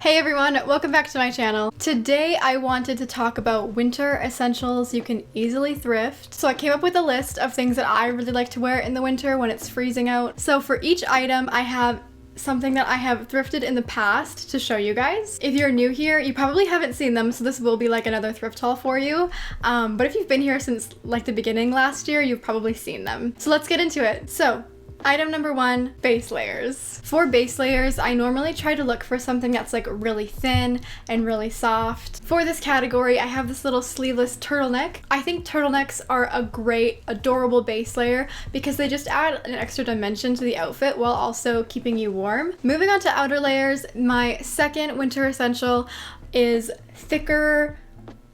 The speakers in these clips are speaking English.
Hey everyone, welcome back to my channel. Today I wanted to talk about winter essentials you can easily thrift. So I came up with a list of things that I really like to wear in the winter when it's freezing out. So for each item I have something that I have thrifted in the past to show you guys. If you're new here, you probably haven't seen them, so this will be like another thrift haul for you. But if you've been here since like the beginning last year, you've probably seen them. So let's get into it. So item number one, base layers. For base layers, I normally try to look for something that's like really thin and really soft. For this category, I have this little sleeveless turtleneck. I think turtlenecks are a great, adorable base layer because they just add an extra dimension to the outfit while also keeping you warm. Moving on to outer layers, my second winter essential is thicker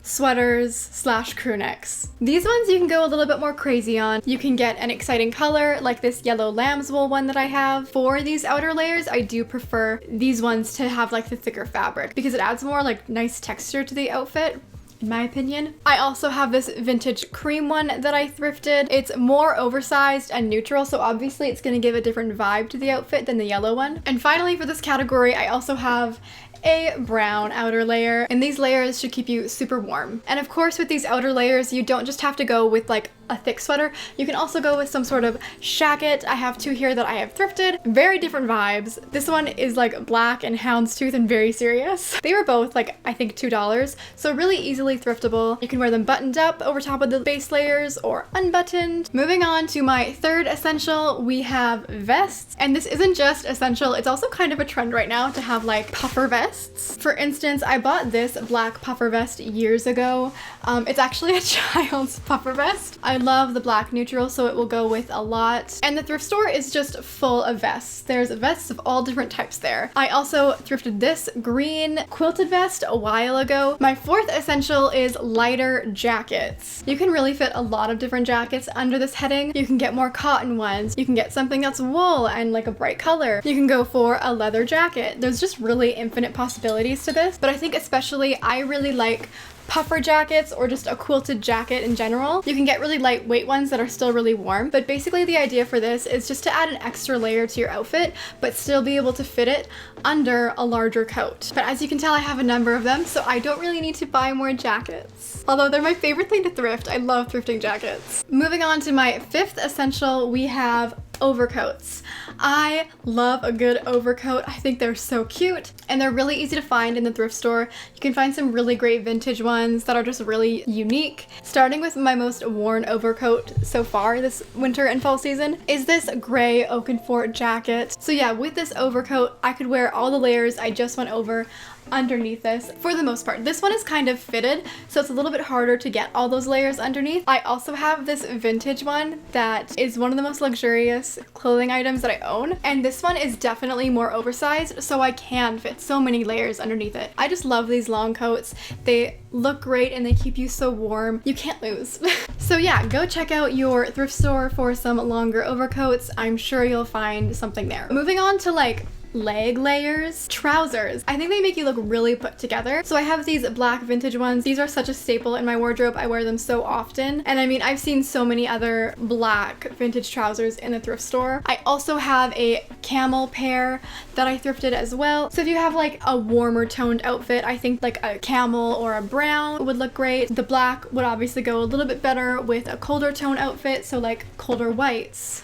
sweaters slash crew necks. These ones you can go a little bit more crazy on. You can get an exciting color like this yellow lamb's wool one that I have. For these outer layers, I do prefer these ones to have like the thicker fabric because it adds more like nice texture to the outfit, in my opinion. I also have this vintage cream one that I thrifted. It's more oversized and neutral, so obviously it's gonna give a different vibe to the outfit than the yellow one. And finally, for this category, I also have a brown outer layer, and these layers should keep you super warm. And of course, with these outer layers, you don't just have to go with like a thick sweater. You can also go with some sort of shacket. I have two here that I have thrifted. Very different vibes. This one is like black and houndstooth and very serious. They were both like, I think $2, so really easily thriftable. You can wear them buttoned up over top of the base layers or unbuttoned. Moving on to my third essential, we have vests. And this isn't just essential, it's also kind of a trend right now to have like puffer vests. For instance, I bought this black puffer vest years ago. It's actually a child's puffer vest. I love the black neutral, so it will go with a lot. And the thrift store is just full of vests. There's vests of all different types there. I also thrifted this green quilted vest a while ago. My fourth essential is lighter jackets. You can really fit a lot of different jackets under this heading. You can get more cotton ones. You can get something that's wool and like a bright color. You can go for a leather jacket. There's just really infinite possibilities to this, but I think especially I really like puffer jackets or just a quilted jacket in general. You can get really lightweight ones that are still really warm, but basically the idea for this is just to add an extra layer to your outfit, but still be able to fit it under a larger coat. But as you can tell, I have a number of them, so I don't really need to buy more jackets. Although they're my favorite thing to thrift. I love thrifting jackets. Moving on to my fifth essential, we have overcoats. I love a good overcoat. I think they're so cute and they're really easy to find in the thrift store. You can find some really great vintage ones that are just really unique. Starting with my most worn overcoat so far this winter and fall season is this gray Oakenfort jacket. So yeah, with this overcoat, I could wear all the layers I just went over underneath this for the most part. This one is kind of fitted, so it's a little bit harder to get all those layers underneath. I also have this vintage one that is one of the most luxurious clothing items that I own, and this one is definitely more oversized, so I can fit so many layers underneath it. I just love these long coats. They look great and they keep you so warm. You can't lose. So yeah, go check out your thrift store for some longer overcoats. I'm sure you'll find something there. Moving on to like leg layers, trousers. I think they make you look really put together. So I have these black vintage ones. These are such a staple in my wardrobe. I wear them so often. And I mean, I've seen so many other black vintage trousers in the thrift store. I also have a camel pair that I thrifted as well. So if you have like a warmer toned outfit, I think like a camel or a brown would look great. The black would obviously go a little bit better with a colder tone outfit. So like colder whites,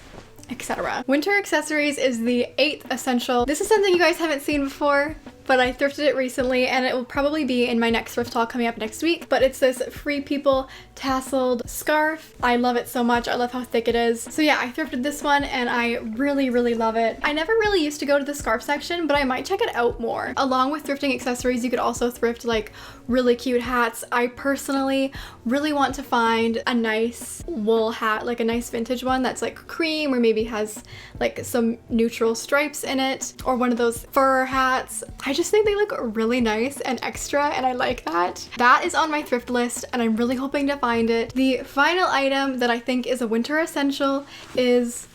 etc. Winter accessories is the eighth essential. This is something you guys haven't seen before, but I thrifted it recently and it will probably be in my next thrift haul coming up next week. But it's this Free People tasseled scarf. I love it so much. I love how thick it is. So yeah, I thrifted this one and I really, really love it. I never really used to go to the scarf section, but I might check it out more. Along with thrifting accessories, you could also thrift like really cute hats. I personally really want to find a nice wool hat, like a nice vintage one that's like cream or maybe has like some neutral stripes in it, or one of those fur hats. I just think they look really nice and extra, and I like that. That is on my thrift list and I'm really hoping to find it. The final item that I think is a winter essential is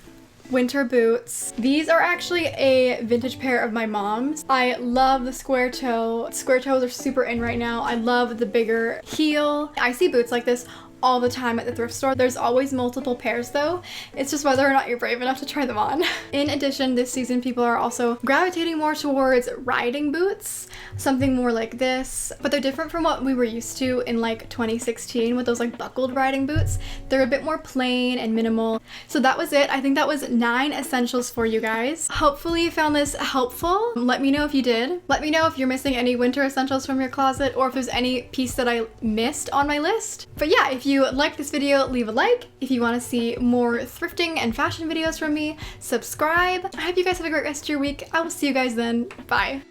winter boots. These are actually a vintage pair of my mom's. I love the square toe. Square toes are super in right now. I love the bigger heel. I see boots like this all the time at the thrift store. There's always multiple pairs though. It's just whether or not you're brave enough to try them on. In addition, this season people are also gravitating more towards riding boots, something more like this, but they're different from what we were used to in like 2016 with those like buckled riding boots. They're a bit more plain and minimal. So that was it. I think that was 9 essentials for you guys. Hopefully you found this helpful. Let me know if you did. Let me know if you're missing any winter essentials from your closet or if there's any piece that I missed on my list. But yeah, if you liked this video, leave a like. If you want to see more thrifting and fashion videos from me, subscribe. I hope you guys have a great rest of your week. I will see you guys then. Bye.